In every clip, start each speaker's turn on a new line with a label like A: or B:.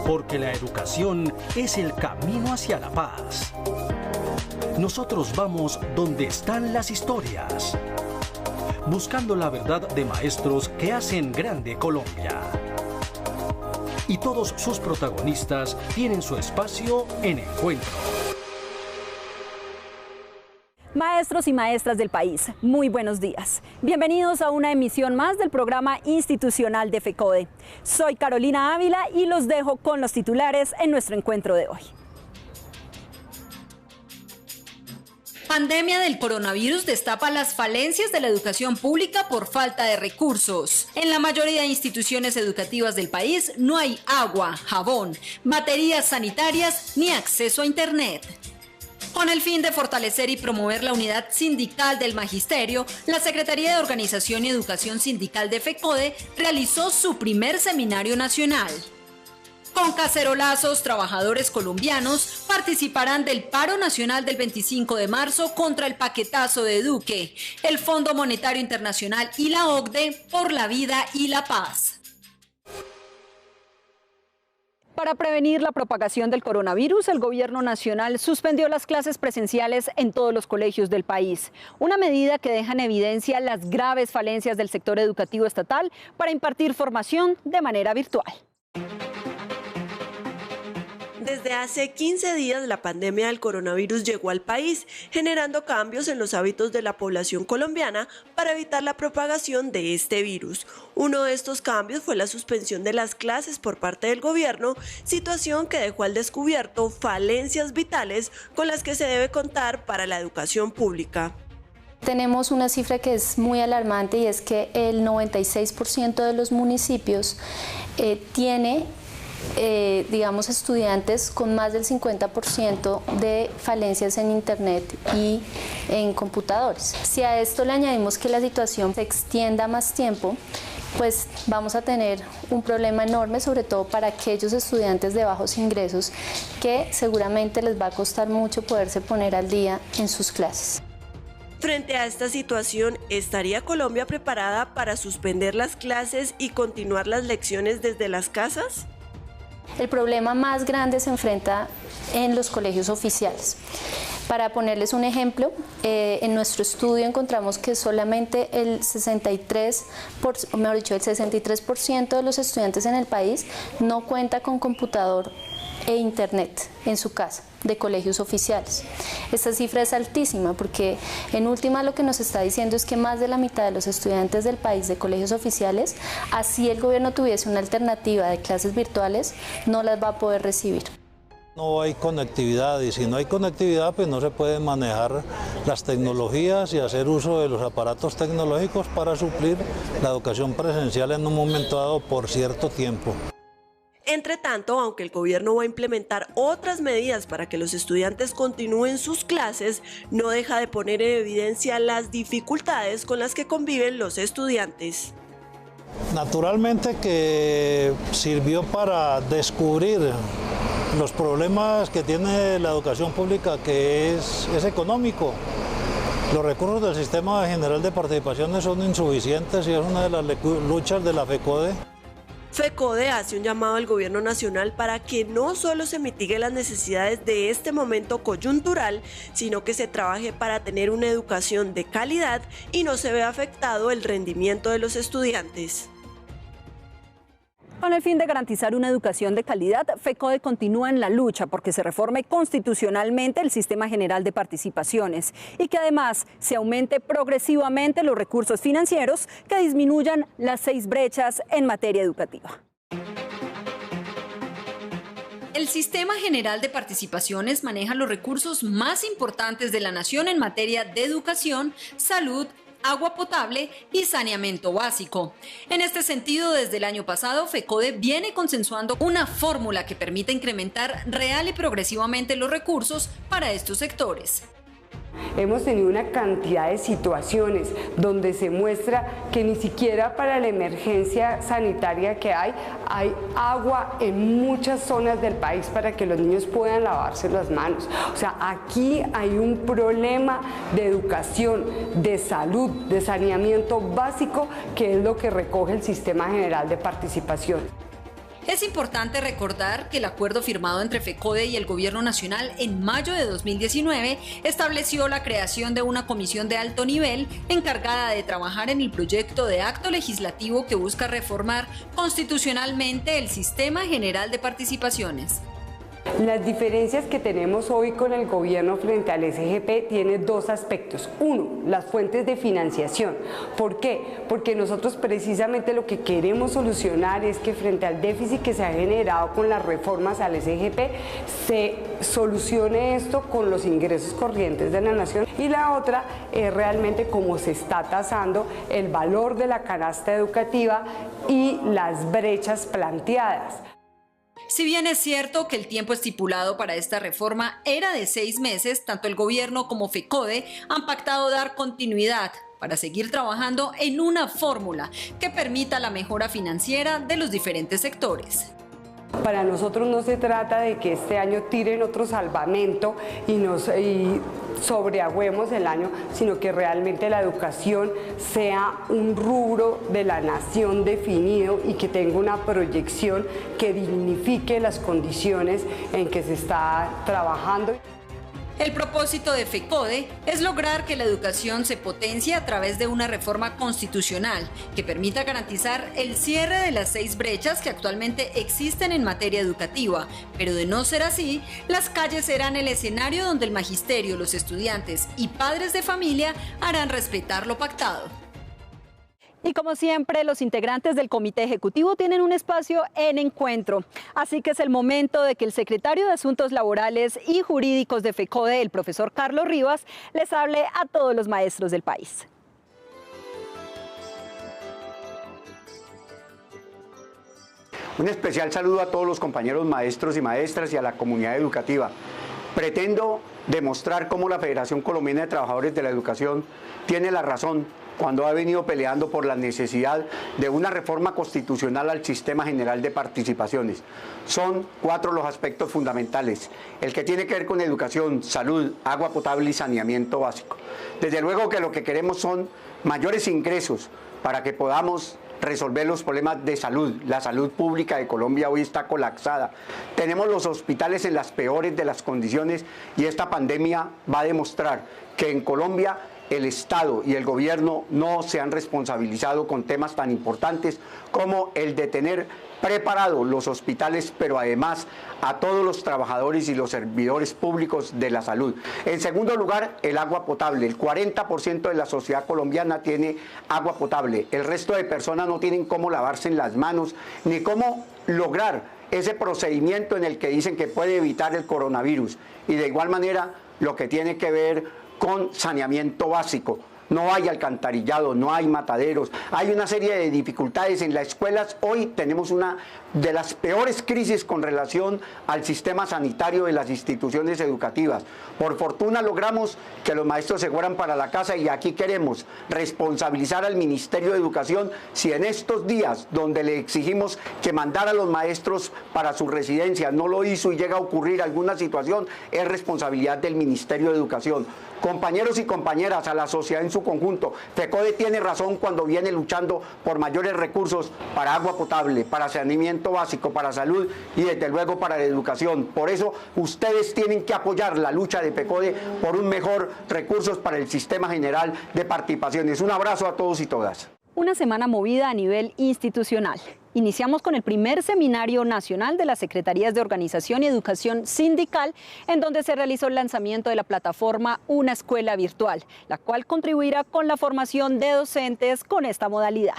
A: porque la educación es el camino hacia la paz. Nosotros vamos donde están las historias, buscando la verdad de maestros que hacen grande Colombia. Y todos sus protagonistas tienen su espacio en Encuentro.
B: Maestros y maestras del país, muy buenos días. Bienvenidos a una emisión más del programa institucional de FECODE. Soy Carolina Ávila y los dejo con los titulares en nuestro encuentro de hoy.
C: Pandemia del coronavirus destapa las falencias de la educación pública por falta de recursos. En la mayoría de instituciones educativas del país no hay agua, jabón, baterías sanitarias ni acceso a Internet. Con el fin de fortalecer y promover la unidad sindical del magisterio, la Secretaría de Organización y Educación Sindical de FECODE realizó su primer seminario nacional. Con cacerolazos, trabajadores colombianos participarán del paro nacional del 25 de marzo contra el paquetazo de Duque, el Fondo Monetario Internacional y la OCDE por la vida y la paz.
B: Para prevenir la propagación del coronavirus, el Gobierno Nacional suspendió las clases presenciales en todos los colegios del país. Una medida que deja en evidencia las graves falencias del sector educativo estatal para impartir formación de manera virtual.
D: Desde hace 15 días la pandemia del coronavirus llegó al país, generando cambios en los hábitos de la población colombiana para evitar la propagación de este virus. Uno de estos cambios fue la suspensión de las clases por parte del gobierno, situación que dejó al descubierto falencias vitales con las que se debe contar para la educación pública.
E: Tenemos una cifra que es muy alarmante y es que el 96% de los municipios tiene estudiantes con más del 50% de falencias en Internet y en computadores. Si a esto le añadimos que la situación se extienda más tiempo, pues vamos a tener un problema enorme, sobre todo para aquellos estudiantes de bajos ingresos que seguramente les va a costar mucho poderse poner al día en sus clases.
D: Frente a esta situación, ¿estaría Colombia preparada para suspender las clases y continuar las lecciones desde las casas?
E: El problema más grande se enfrenta en los colegios oficiales. Para ponerles un ejemplo, en nuestro estudio encontramos que solamente el 63% de los estudiantes en el país no cuenta con computador e Internet en su casa, de colegios oficiales. Esta cifra es altísima porque en última lo que nos está diciendo es que más de la mitad de los estudiantes del país de colegios oficiales, así el gobierno tuviese una alternativa de clases virtuales, no las va a poder recibir.
F: No hay conectividad y si no hay conectividad pues no se pueden manejar las tecnologías y hacer uso de los aparatos tecnológicos para suplir la educación presencial en un momento dado por cierto tiempo.
D: Entre tanto, aunque el gobierno va a implementar otras medidas para que los estudiantes continúen sus clases, no deja de poner en evidencia las dificultades con las que conviven los estudiantes.
F: Naturalmente que sirvió para descubrir los problemas que tiene la educación pública, que es económico. Los recursos del Sistema General de Participaciones son insuficientes y es una de las luchas de la FECODE.
D: FECODE hace un llamado al gobierno nacional para que no solo se mitiguen las necesidades de este momento coyuntural, sino que se trabaje para tener una educación de calidad y no se vea afectado el rendimiento de los estudiantes.
B: Con el fin de garantizar una educación de calidad, FECODE continúa en la lucha porque se reforme constitucionalmente el Sistema General de Participaciones y que además se aumente progresivamente los recursos financieros que disminuyan las 6 brechas en materia educativa.
C: El Sistema General de Participaciones maneja los recursos más importantes de la nación en materia de educación, salud, agua potable y saneamiento básico. En este sentido, desde el año pasado, FECODE viene consensuando una fórmula que permite incrementar real y progresivamente los recursos para estos sectores.
G: Hemos tenido una cantidad de situaciones donde se muestra que ni siquiera para la emergencia sanitaria que hay agua en muchas zonas del país para que los niños puedan lavarse las manos. O sea, aquí hay un problema de educación, de salud, de saneamiento básico, que es lo que recoge el Sistema General de Participación.
C: Es importante recordar que el acuerdo firmado entre FECODE y el Gobierno Nacional en mayo de 2019 estableció la creación de una comisión de alto nivel encargada de trabajar en el proyecto de acto legislativo que busca reformar constitucionalmente el Sistema General de Participaciones.
G: Las diferencias que tenemos hoy con el gobierno frente al SGP tiene dos aspectos. Uno, las fuentes de financiación. ¿Por qué? Porque nosotros precisamente lo que queremos solucionar es que frente al déficit que se ha generado con las reformas al SGP, se solucione esto con los ingresos corrientes de la nación. Y la otra es realmente cómo se está tasando el valor de la canasta educativa y las brechas planteadas.
C: Si bien es cierto que el tiempo estipulado para esta reforma era de 6 meses, tanto el gobierno como FECODE han pactado dar continuidad para seguir trabajando en una fórmula que permita la mejora financiera de los diferentes sectores.
G: Para nosotros no se trata de que este año tiren otro salvamento y sobreagüemos el año, sino que realmente la educación sea un rubro de la nación definido y que tenga una proyección que dignifique las condiciones en que se está trabajando.
C: El propósito de FECODE es lograr que la educación se potencie a través de una reforma constitucional que permita garantizar el cierre de las 6 brechas que actualmente existen en materia educativa, pero de no ser así, las calles serán el escenario donde el magisterio, los estudiantes y padres de familia harán respetar lo pactado.
B: Y como siempre, los integrantes del Comité Ejecutivo tienen un espacio en encuentro. Así que es el momento de que el secretario de Asuntos Laborales y Jurídicos de FECODE, el profesor Carlos Rivas, les hable a todos los maestros del país.
H: Un especial saludo a todos los compañeros maestros y maestras y a la comunidad educativa. Pretendo demostrar cómo la Federación Colombiana de Trabajadores de la Educación tiene la razón cuando ha venido peleando por la necesidad de una reforma constitucional al Sistema General de Participaciones. Son 4 los aspectos fundamentales, el que tiene que ver con educación, salud, agua potable y saneamiento básico. Desde luego que lo que queremos son mayores ingresos para que podamos resolver los problemas de salud. La salud pública de Colombia hoy está colapsada. Tenemos los hospitales en las peores de las condiciones y esta pandemia va a demostrar que en Colombia el Estado y el gobierno no se han responsabilizado con temas tan importantes como el de tener preparados los hospitales, pero además a todos los trabajadores y los servidores públicos de la salud. En segundo lugar, el agua potable. El 40% de la sociedad colombiana tiene agua potable. El resto de personas no tienen cómo lavarse en las manos ni cómo lograr ese procedimiento en el que dicen que puede evitar el coronavirus. Y de igual manera, lo que tiene que ver con saneamiento básico. No hay alcantarillado, no hay mataderos, hay una serie de dificultades en las escuelas. Hoy tenemos una de las peores crisis con relación al sistema sanitario de las instituciones educativas. Por fortuna logramos que los maestros se fueran para la casa y aquí queremos responsabilizar al Ministerio de Educación si en estos días donde le exigimos que mandara a los maestros para su residencia no lo hizo y llega a ocurrir alguna situación, es responsabilidad del Ministerio de Educación. Compañeros y compañeras, a la sociedad en su conjunto, FECODE tiene razón cuando viene luchando por mayores recursos para agua potable, para saneamiento básico, para salud y desde luego para la educación. Por eso ustedes tienen que apoyar la lucha de FECODE por un mejor recursos para el Sistema General de Participaciones. Un abrazo a todos y todas.
B: Una semana movida a nivel institucional. Iniciamos con el primer seminario nacional de las Secretarías de Organización y Educación Sindical, en donde se realizó el lanzamiento de la plataforma Una Escuela Virtual, la cual contribuirá con la formación de docentes con esta modalidad.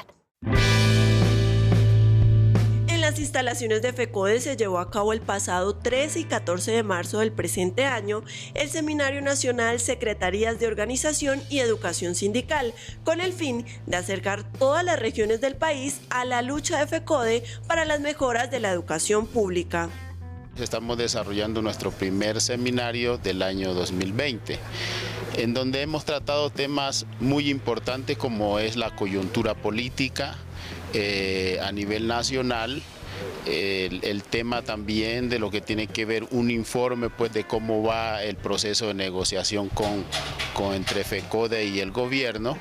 D: En las instalaciones de FECODE se llevó a cabo el pasado 13 y 14 de marzo del presente año el Seminario Nacional Secretarías de Organización y Educación Sindical, con el fin de acercar todas las regiones del país a la lucha de FECODE para las mejoras de la educación pública.
I: Estamos desarrollando nuestro primer seminario del año 2020, en donde hemos tratado temas muy importantes como es la coyuntura política a nivel nacional, el tema también de lo que tiene que ver un informe pues de cómo va el proceso de negociación entre FECODE y el gobierno,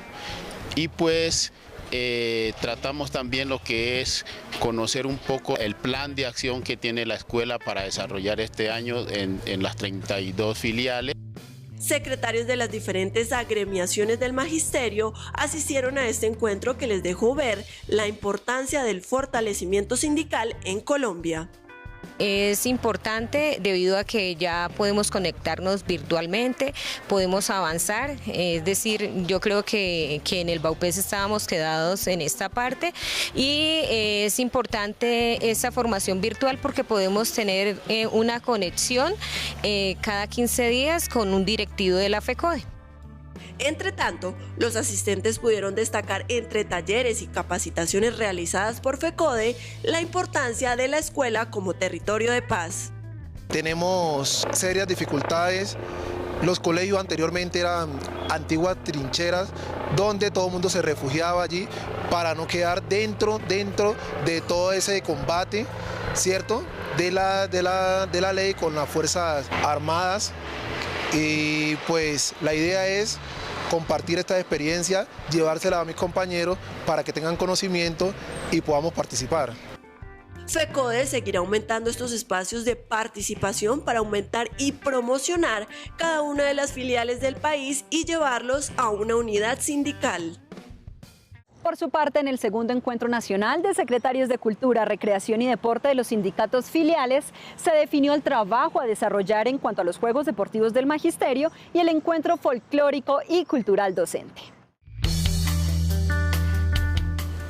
I: y pues tratamos también lo que es conocer un poco el plan de acción que tiene la escuela para desarrollar este año en las 32 filiales.
D: Secretarios de las diferentes agremiaciones del magisterio asistieron a este encuentro que les dejó ver la importancia del fortalecimiento sindical en Colombia.
J: Es importante debido a que ya podemos conectarnos virtualmente, podemos avanzar, es decir, yo creo que en el Baupés estábamos quedados en esta parte y es importante esa formación virtual porque podemos tener una conexión cada 15 días con un directivo de la FECODE.
D: Entre tanto, los asistentes pudieron destacar entre talleres y capacitaciones realizadas por FECODE la importancia de la escuela como territorio de paz.
K: Tenemos serias dificultades. Los colegios anteriormente eran antiguas trincheras donde todo el mundo se refugiaba allí para no quedar dentro de todo ese combate, ¿cierto? De la ley con las Fuerzas Armadas. Y pues la idea es compartir esta experiencia, llevársela a mis compañeros para que tengan conocimiento y podamos participar.
D: FECODE seguirá aumentando estos espacios de participación para aumentar y promocionar cada una de las filiales del país y llevarlos a una unidad sindical.
B: Por su parte, en el segundo encuentro nacional de secretarios de Cultura, Recreación y Deporte de los sindicatos filiales, se definió el trabajo a desarrollar en cuanto a los Juegos Deportivos del Magisterio y el encuentro folclórico y cultural docente.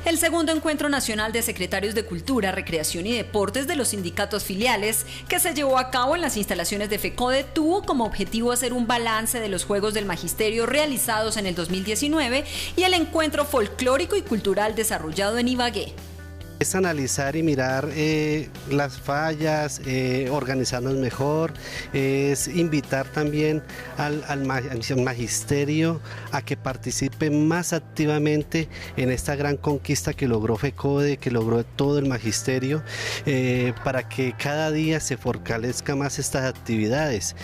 C: El segundo encuentro nacional de secretarios de Cultura, Recreación y Deportes de los sindicatos filiales, que se llevó a cabo en las instalaciones de FECODE, tuvo como objetivo hacer un balance de los Juegos del Magisterio realizados en el 2019 y el encuentro folclórico y cultural desarrollado en Ibagué.
L: Es analizar y mirar las fallas, organizarnos mejor, es invitar también al magisterio a que participe más activamente en esta gran conquista que logró FECODE, que logró todo el magisterio, para que cada día se fortalezca más estas actividades,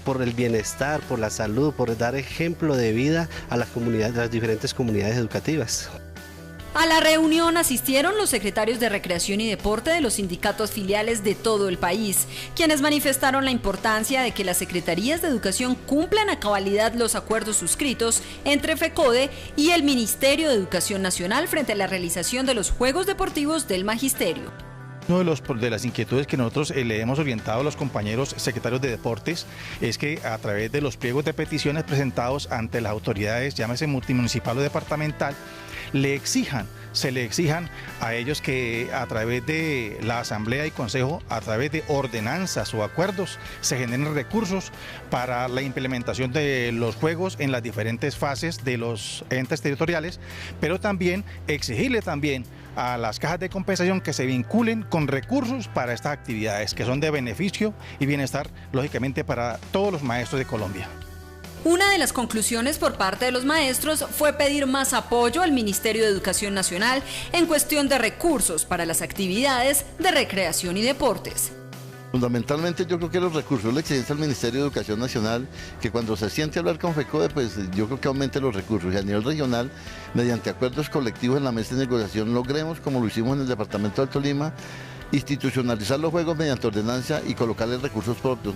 L: por el bienestar, por la salud, por dar ejemplo de vida a las comunidades, a las diferentes comunidades educativas.
C: A la reunión asistieron los secretarios de Recreación y Deporte de los sindicatos filiales de todo el país, quienes manifestaron la importancia de que las secretarías de educación cumplan a cabalidad los acuerdos suscritos entre FECODE y el Ministerio de Educación Nacional frente a la realización de los Juegos Deportivos del Magisterio.
M: Una de las inquietudes que nosotros le hemos orientado a los compañeros secretarios de deportes es que a través de los pliegos de peticiones presentados ante las autoridades, llámese multimunicipal o departamental, se le exijan a ellos que a través de la asamblea y consejo, a través de ordenanzas o acuerdos, se generen recursos para la implementación de los juegos en las diferentes fases de los entes territoriales, pero también exigirle también a las cajas de compensación que se vinculen con recursos para estas actividades que son de beneficio y bienestar, lógicamente, para todos los maestros de Colombia.
C: Una de las conclusiones por parte de los maestros fue pedir más apoyo al Ministerio de Educación Nacional en cuestión de recursos para las actividades de recreación y deportes.
N: Fundamentalmente yo creo que los recursos le exigen al Ministerio de Educación Nacional que cuando se siente a hablar con FECODE, pues yo creo que aumente los recursos y a nivel regional, mediante acuerdos colectivos en la mesa de negociación, logremos, como lo hicimos en el departamento del Tolima, institucionalizar los juegos mediante ordenanza y colocarles recursos propios.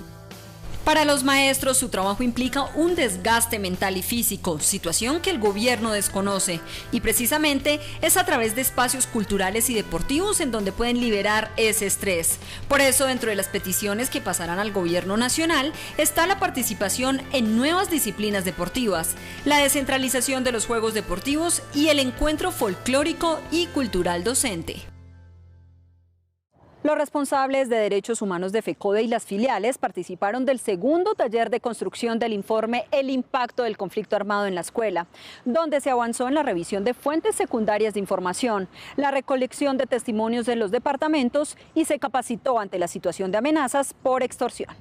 C: Para los maestros, su trabajo implica un desgaste mental y físico, situación que el gobierno desconoce, y precisamente es a través de espacios culturales y deportivos en donde pueden liberar ese estrés. Por eso, dentro de las peticiones que pasarán al gobierno nacional, está la participación en nuevas disciplinas deportivas, la descentralización de los juegos deportivos y el encuentro folclórico y cultural docente.
B: Los responsables de derechos humanos de FECODE y las filiales participaron del segundo taller de construcción del informe El impacto del conflicto armado en la escuela, donde se avanzó en la revisión de fuentes secundarias de información, la recolección de testimonios de los departamentos y se capacitó ante la situación de amenazas por extorsión.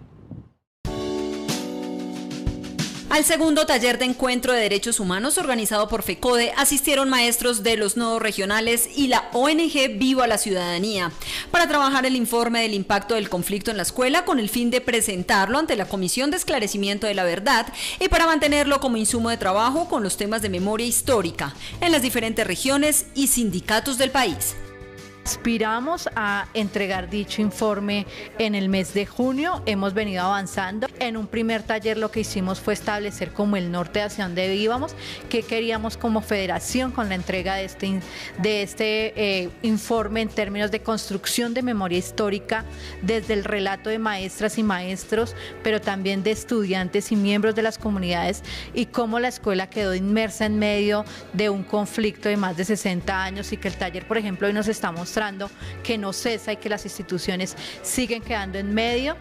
C: Al segundo taller de encuentro de derechos humanos organizado por FECODE asistieron maestros de los nodos regionales y la ONG Viva la Ciudadanía para trabajar el informe del impacto del conflicto en la escuela con el fin de presentarlo ante la Comisión de Esclarecimiento de la Verdad y para mantenerlo como insumo de trabajo con los temas de memoria histórica en las diferentes regiones y sindicatos del país.
O: Aspiramos a entregar dicho informe en el mes de junio, hemos venido avanzando. En un primer taller lo que hicimos fue establecer como el norte hacia donde íbamos, qué queríamos como federación con la entrega de este informe en términos de construcción de memoria histórica desde el relato de maestras y maestros, pero también de estudiantes y miembros de las comunidades y cómo la escuela quedó inmersa en medio de un conflicto de más de 60 años y que el taller, por ejemplo, hoy nos está mostrando que no cesa y que las instituciones siguen quedando en medio.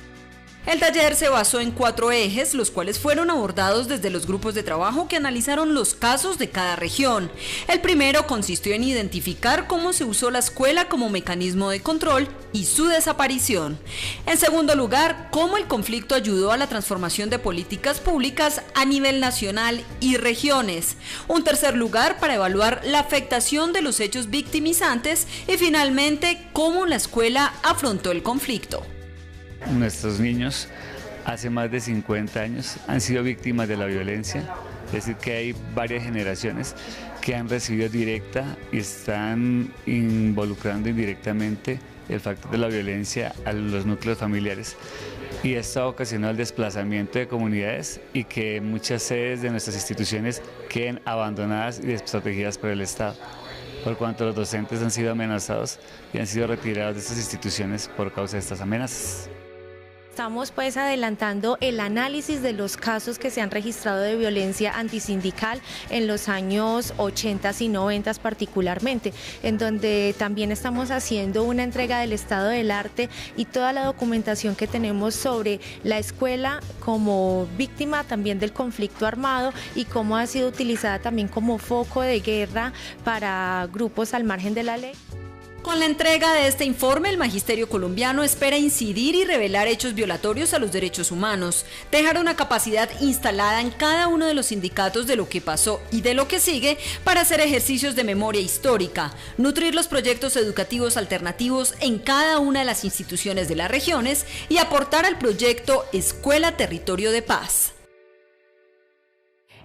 C: El taller se basó en 4 ejes, los cuales fueron abordados desde los grupos de trabajo que analizaron los casos de cada región. El primero consistió en identificar cómo se usó la escuela como mecanismo de control y su desaparición. En segundo lugar, cómo el conflicto ayudó a la transformación de políticas públicas a nivel nacional y regiones. Un tercer lugar, para evaluar la afectación de los hechos victimizantes y finalmente, cómo la escuela afrontó el conflicto.
P: Nuestros niños hace más de 50 años han sido víctimas de la violencia, es decir que hay varias generaciones que han recibido directa y están involucrando indirectamente el factor de la violencia a los núcleos familiares y esto ha ocasionado el desplazamiento de comunidades y que muchas sedes de nuestras instituciones queden abandonadas y desprotegidas por el Estado, por cuanto los docentes han sido amenazados y han sido retirados de estas instituciones por causa de estas amenazas.
Q: Estamos pues adelantando el análisis de los casos que se han registrado de violencia antisindical en los años 80 y 90 particularmente, en donde también estamos haciendo una entrega del estado del arte y toda la documentación que tenemos sobre la escuela como víctima también del conflicto armado y cómo ha sido utilizada también como foco de guerra para grupos al margen de la ley.
C: Con la entrega de este informe, el Magisterio colombiano espera incidir y revelar hechos violatorios a los derechos humanos, dejar una capacidad instalada en cada uno de los sindicatos de lo que pasó y de lo que sigue para hacer ejercicios de memoria histórica, nutrir los proyectos educativos alternativos en cada una de las instituciones de las regiones y aportar al proyecto Escuela Territorio de Paz.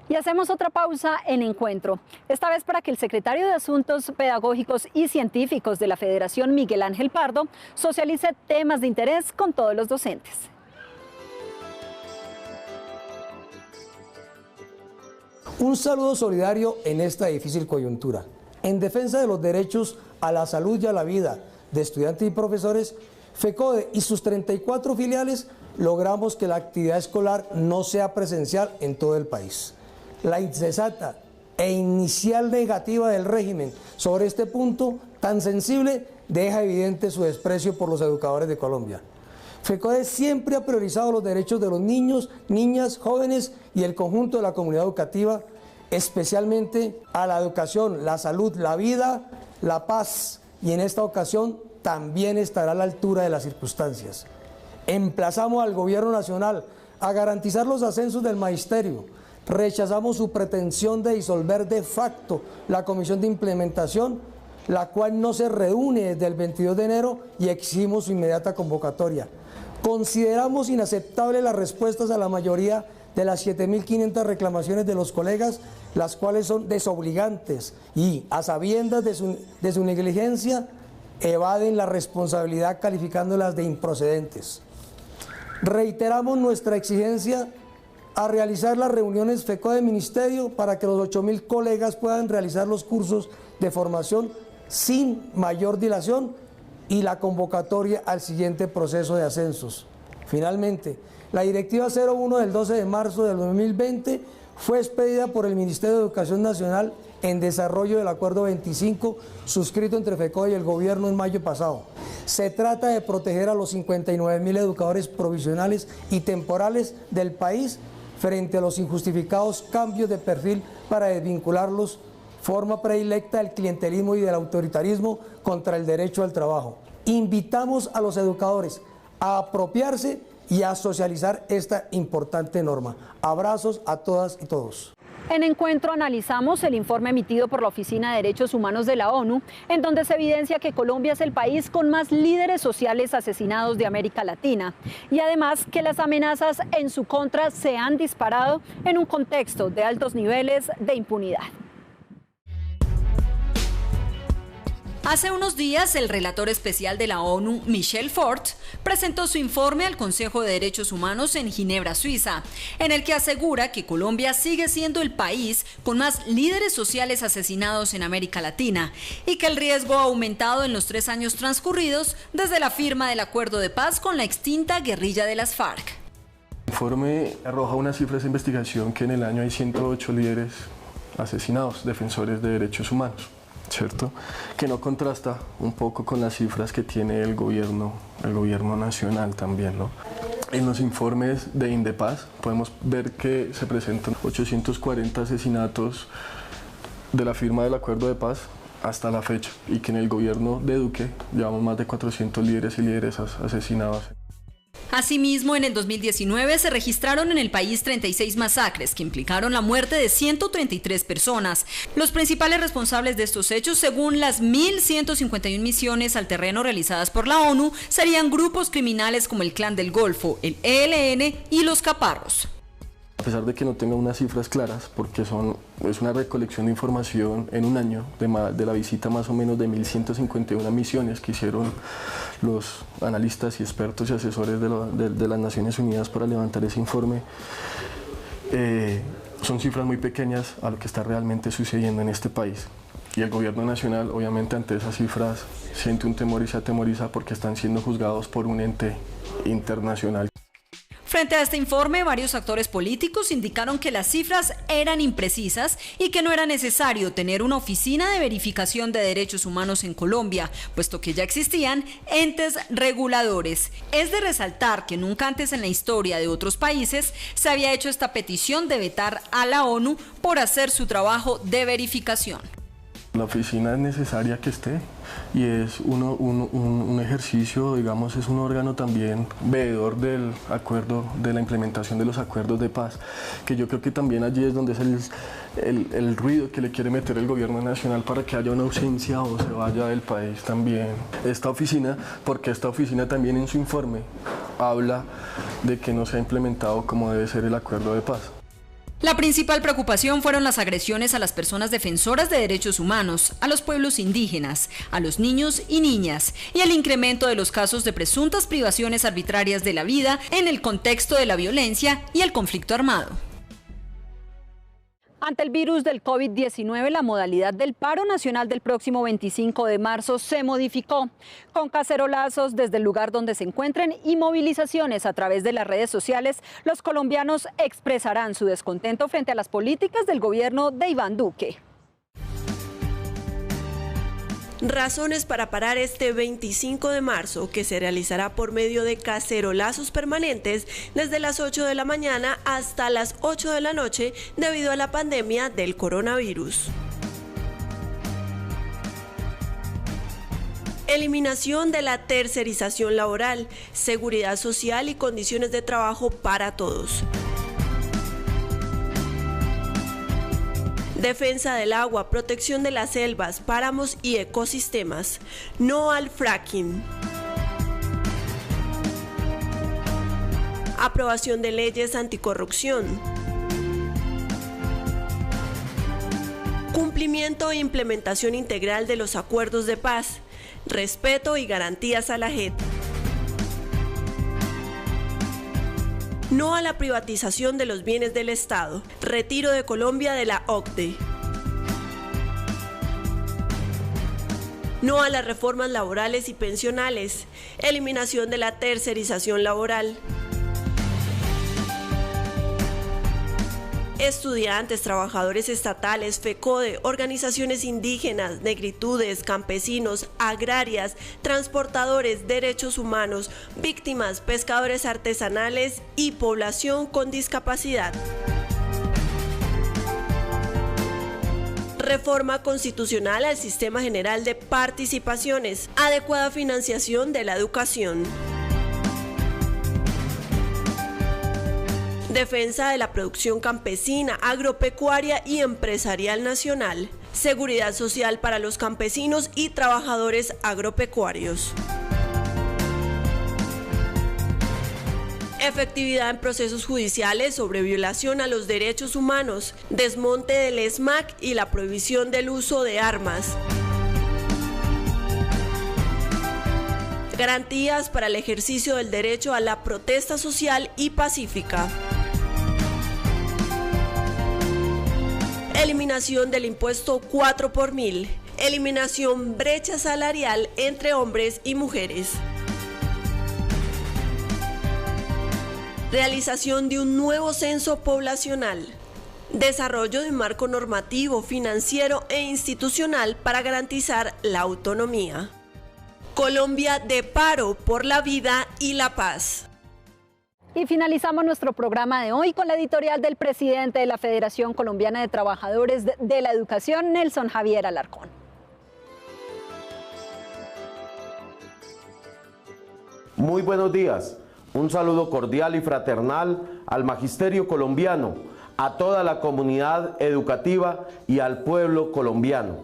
B: Y hacemos otra pausa en Encuentro, esta vez para que el secretario de Asuntos Pedagógicos y Científicos de la Federación, Miguel Ángel Pardo, socialice temas de interés con todos los docentes.
R: Un saludo solidario en esta difícil coyuntura. En defensa de los derechos a la salud y a la vida de estudiantes y profesores, FECODE y sus 34 filiales logramos que la actividad escolar no sea presencial en todo el país. La insensata e inicial negativa del régimen sobre este punto tan sensible deja evidente su desprecio por los educadores de Colombia. FECODE siempre ha priorizado los derechos de los niños, niñas, jóvenes y el conjunto de la comunidad educativa, especialmente a la educación, la salud, la vida, la paz, y en esta ocasión también estará a la altura de las circunstancias. Emplazamos al Gobierno Nacional a garantizar los ascensos del magisterio. Rechazamos su pretensión de disolver de facto la Comisión de Implementación, la cual no se reúne desde el 22 de enero y exigimos su inmediata convocatoria. Consideramos inaceptable las respuestas a la mayoría de las 7.500 reclamaciones de los colegas, las cuales son desobligantes y, a sabiendas de su negligencia, evaden la responsabilidad calificándolas de improcedentes. Reiteramos nuestra exigencia a realizar las reuniones FECODE Ministerio para que los 8.000 colegas puedan realizar los cursos de formación sin mayor dilación y la convocatoria al siguiente proceso de ascensos. Finalmente, la Directiva 01 del 12 de marzo del 2020 fue expedida por el Ministerio de Educación Nacional en desarrollo del Acuerdo 25 suscrito entre FECODE y el Gobierno en mayo pasado. Se trata de proteger a los 59.000 educadores provisionales y temporales del país frente a los injustificados cambios de perfil para desvincularlos, forma predilecta del clientelismo y del autoritarismo contra el derecho al trabajo. Invitamos a los educadores a apropiarse y a socializar esta importante norma. Abrazos a todas y todos.
B: En Encuentro analizamos el informe emitido por la Oficina de Derechos Humanos de la ONU, en donde se evidencia que Colombia es el país con más líderes sociales asesinados de América Latina y además que las amenazas en su contra se han disparado en un contexto de altos niveles de impunidad.
C: Hace unos días, el relator especial de la ONU, Michel Fort, presentó su informe al Consejo de Derechos Humanos en Ginebra, Suiza, en el que asegura que Colombia sigue siendo el país con más líderes sociales asesinados en América Latina y que el riesgo ha aumentado en los 3 años transcurridos desde la firma del acuerdo de paz con la extinta guerrilla de las FARC.
S: El informe arroja unas cifras de investigación que en el año hay 108 líderes asesinados, defensores de derechos humanos, ¿cierto? Que no contrasta un poco con las cifras que tiene el gobierno nacional también, ¿no? En los informes de Indepaz podemos ver que se presentan 840 asesinatos de la firma del acuerdo de paz hasta la fecha y que en el gobierno de Duque llevamos más de 400 líderes y lideresas asesinados.
C: Asimismo, en el 2019 se registraron en el país 36 masacres que implicaron la muerte de 133 personas. Los principales responsables de estos hechos, según las 1.151 misiones al terreno realizadas por la ONU, serían grupos criminales como el Clan del Golfo, el ELN y los Caparros.
S: A pesar de que no tenga unas cifras claras, porque es una recolección de información en un año de la visita más o menos de 1.151 misiones que hicieron los analistas y expertos y asesores de las Naciones Unidas para levantar ese informe, son cifras muy pequeñas a lo que está realmente sucediendo en este país. Y el gobierno nacional, obviamente, ante esas cifras siente un temor y se atemoriza porque están siendo juzgados por un ente internacional.
C: Frente a este informe, varios actores políticos indicaron que las cifras eran imprecisas y que no era necesario tener una oficina de verificación de derechos humanos en Colombia, puesto que ya existían entes reguladores. Es de resaltar que nunca antes en la historia de otros países se había hecho esta petición de vetar a la ONU por hacer su trabajo de verificación.
S: La oficina es necesaria que esté y es un ejercicio, digamos, es un órgano también veedor del acuerdo, de la implementación de los acuerdos de paz, que yo creo que también allí es donde es el ruido que le quiere meter el gobierno nacional para que haya una ausencia o se vaya del país también. Esta oficina, porque esta oficina también en su informe habla de que no se ha implementado como debe ser el acuerdo de paz.
C: La principal preocupación fueron las agresiones a las personas defensoras de derechos humanos, a los pueblos indígenas, a los niños y niñas, y el incremento de los casos de presuntas privaciones arbitrarias de la vida en el contexto de la violencia y el conflicto armado.
B: Ante el virus del COVID-19, la modalidad del paro nacional del próximo 25 de marzo se modificó, con cacerolazos desde el lugar donde se encuentren y movilizaciones a través de las redes sociales. Los colombianos expresarán su descontento frente a las políticas del gobierno de Iván Duque.
D: Razones para parar este 25 de marzo, que se realizará por medio de cacerolazos permanentes desde las 8 de la mañana hasta las 8 de la noche debido a la pandemia del coronavirus. Eliminación de la tercerización laboral, seguridad social y condiciones de trabajo para todos. Defensa del agua, protección de las selvas, páramos y ecosistemas. No al fracking. Aprobación de leyes anticorrupción. Cumplimiento e implementación integral de los acuerdos de paz. Respeto y garantías a la JEP. No a la privatización de los bienes del Estado. Retiro de Colombia de la OCDE. No a las reformas laborales y pensionales. Eliminación de la tercerización laboral. Estudiantes, trabajadores estatales, FECODE, organizaciones indígenas, negritudes, campesinos, agrarias, transportadores, derechos humanos, víctimas, pescadores artesanales y población con discapacidad. Reforma constitucional al Sistema General de Participaciones, adecuada financiación de la educación. defensa de la producción campesina, agropecuaria y empresarial nacional, seguridad social para los campesinos y trabajadores agropecuarios. Efectividad en procesos judiciales sobre violación a los derechos humanos, desmonte del ESMAD y la prohibición del uso de armas. Garantías para el ejercicio del derecho a la protesta social y pacífica. Eliminación del impuesto 4 por 1000. Eliminación brecha salarial entre hombres y mujeres. Realización de un nuevo censo poblacional. Desarrollo de un marco normativo, financiero e institucional para garantizar la autonomía. Colombia de paro por la vida y la paz.
B: Y finalizamos nuestro programa de hoy con la editorial del presidente de la Federación Colombiana de Trabajadores de la Educación, Nelson Javier Alarcón.
T: Muy buenos días. Un saludo cordial y fraternal al magisterio colombiano, a toda la comunidad educativa y al pueblo colombiano.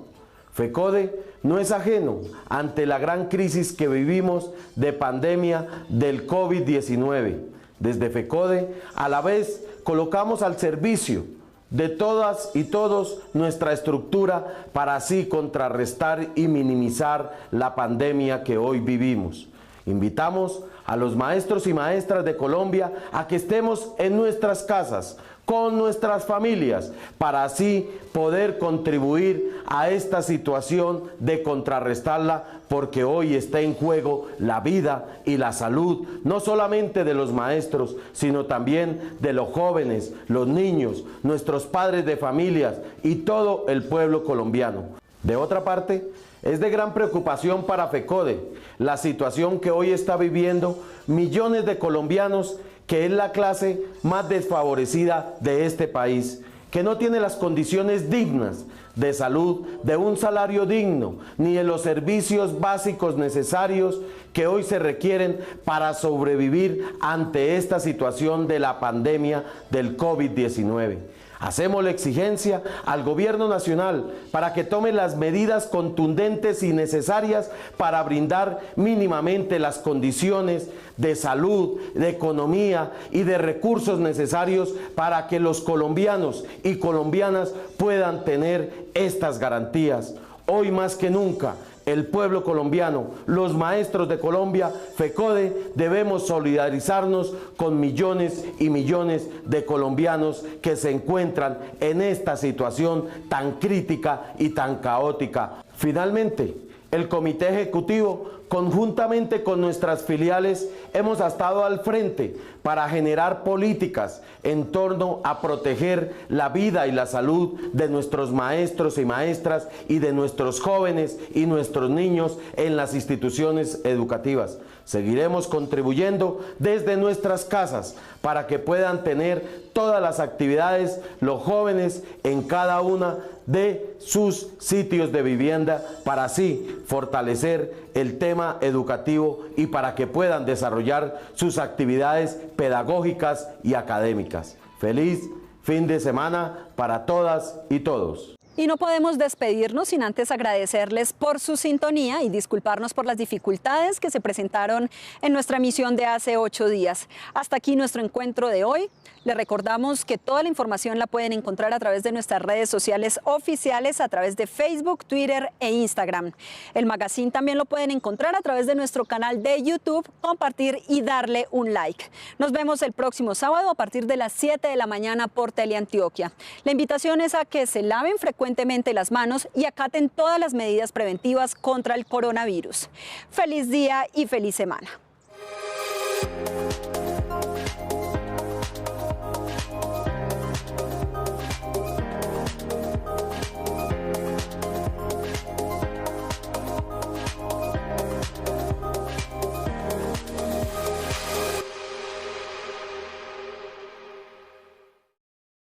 T: FECODE no es ajeno ante la gran crisis que vivimos de pandemia del COVID-19. Desde FECODE, a la vez, colocamos al servicio de todas y todos nuestra estructura para así contrarrestar y minimizar la pandemia que hoy vivimos. Invitamos a los maestros y maestras de Colombia a que estemos en nuestras casas, con nuestras familias, para así poder contribuir a esta situación de contrarrestarla, porque hoy está en juego la vida y la salud, no solamente de los maestros, sino también de los jóvenes, los niños, nuestros padres de familias y todo el pueblo colombiano. De otra parte, es de gran preocupación para FECODE la situación que hoy está viviendo millones de colombianos, que es la clase más desfavorecida de este país, que no tiene las condiciones dignas de salud, de un salario digno, ni de los servicios básicos necesarios que hoy se requieren para sobrevivir ante esta situación de la pandemia del COVID-19. Hacemos la exigencia al gobierno nacional para que tome las medidas contundentes y necesarias para brindar mínimamente las condiciones de salud, de economía y de recursos necesarios para que los colombianos y colombianas puedan tener estas garantías. Hoy más que nunca, el pueblo colombiano, los maestros de Colombia, FECODE, debemos solidarizarnos con millones y millones de colombianos que se encuentran en esta situación tan crítica y tan caótica. Finalmente, el Comité Ejecutivo, conjuntamente con nuestras filiales, hemos estado al frente para generar políticas en torno a proteger la vida y la salud de nuestros maestros y maestras y de nuestros jóvenes y nuestros niños en las instituciones educativas. Seguiremos contribuyendo desde nuestras casas para que puedan tener todas las actividades los jóvenes en cada una de sus sitios de vivienda, para así fortalecer el tema educativo y para que puedan desarrollar sus actividades pedagógicas y académicas. Feliz fin de semana para todas y todos.
B: Y no podemos despedirnos sin antes agradecerles por su sintonía y disculparnos por las dificultades que se presentaron en nuestra emisión de hace 8 días. Hasta aquí nuestro encuentro de hoy. Les recordamos que toda la información la pueden encontrar a través de nuestras redes sociales oficiales, a través de Facebook, Twitter e Instagram. El magazine también lo pueden encontrar a través de nuestro canal de YouTube, compartir y darle un like. Nos vemos el próximo sábado a partir de las 7 de la mañana por Teleantioquia. La invitación es a que se laven frecuentemente las manos y acaten todas las medidas preventivas contra el coronavirus. Feliz día y feliz semana.